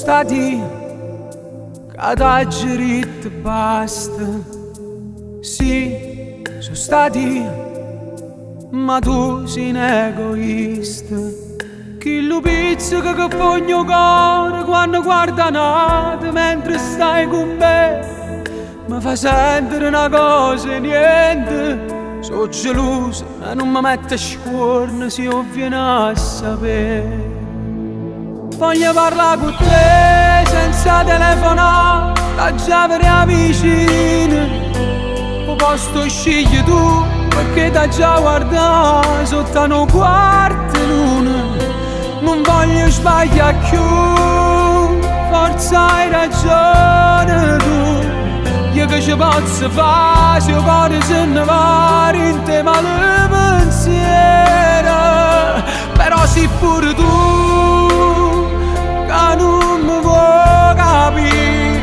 stati cadaggerit basta. Sì, sono stati, ma tu sei un egoista. Chi lo pizzica che pogno cuore quando guarda nate mentre stai con me. Mi fa sentire una cosa e niente. Sono geloso e non mi mette scuorno se io viene a sapere. Voglio parlare con te senza telefonare, da già per vicino. O posto scegli tu perché da già guardare sotto una quarta luna. Non voglio sbagliare più, forza hai ragione tu. Io che ci posso fare se il cuore se ne va in te male pensiero. Però sei pure tu che non mi vuoi capire.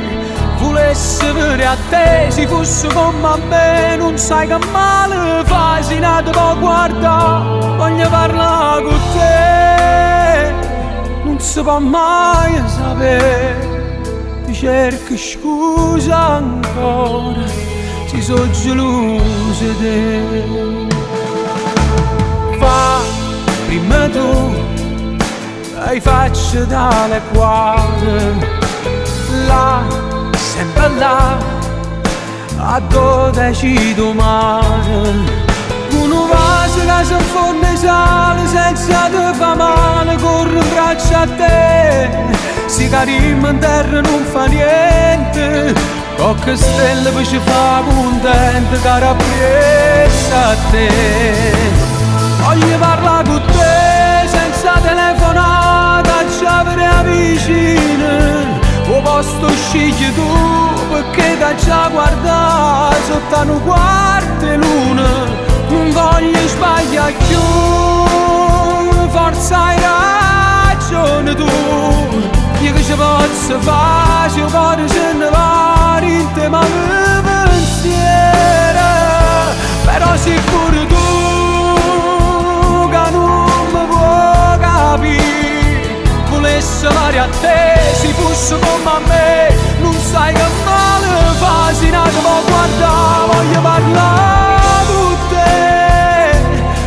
Volessi vedere a te se fosse come a me. Non sai che male fai se non ti può guardare. Voglio parlare con te, non si può mai sapere. Ti cerco scusa ancora, si sono geloso di te. Fa prima tu, hai faccia dalle quadre. Là, sempre là, a 12 domani. Uno vaso che si infonde sale senza te fa male. Corre in braccio a te, si carimma in terra non fa niente. Qualche stella poi ci fa contenta, cara appressa a te. Voglio parlare con te senza telefonata, già per vicino. O posto scegli tu perché da già guardare sotto una quarta luna. Non voglio sbagliare più, forza hai ragione tu. Io che ci posso fare se il cuore se ne va in te male pensiero. Però sei pure tu che non mi puoi capire. Volessi amare a te se fosse come a me. Non sai che male fa se non ti può guardare. Voglio parlare con te,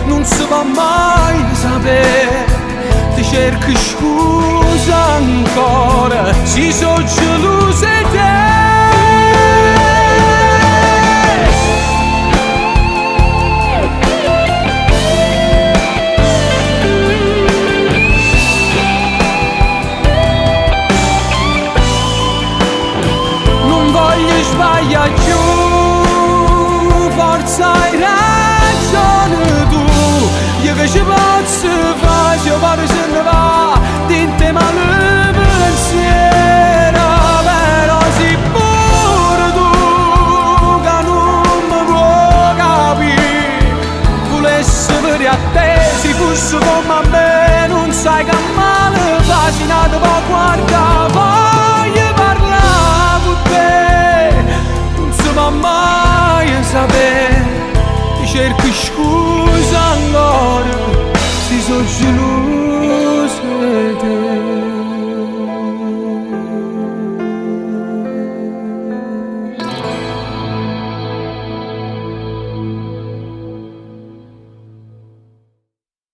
non si può mai sapere. Ti cerco scusa ancora, si sono geloso di te. Non voglio sbagliare più, forza hai ragione tu. Io che ci posso fare se il cuore se ne va in te male pensiero. Però sei pure tu che non mi puoi capire. Volessi vedere a te se fosse come a me. Non sai che male fa se non ti può guardare.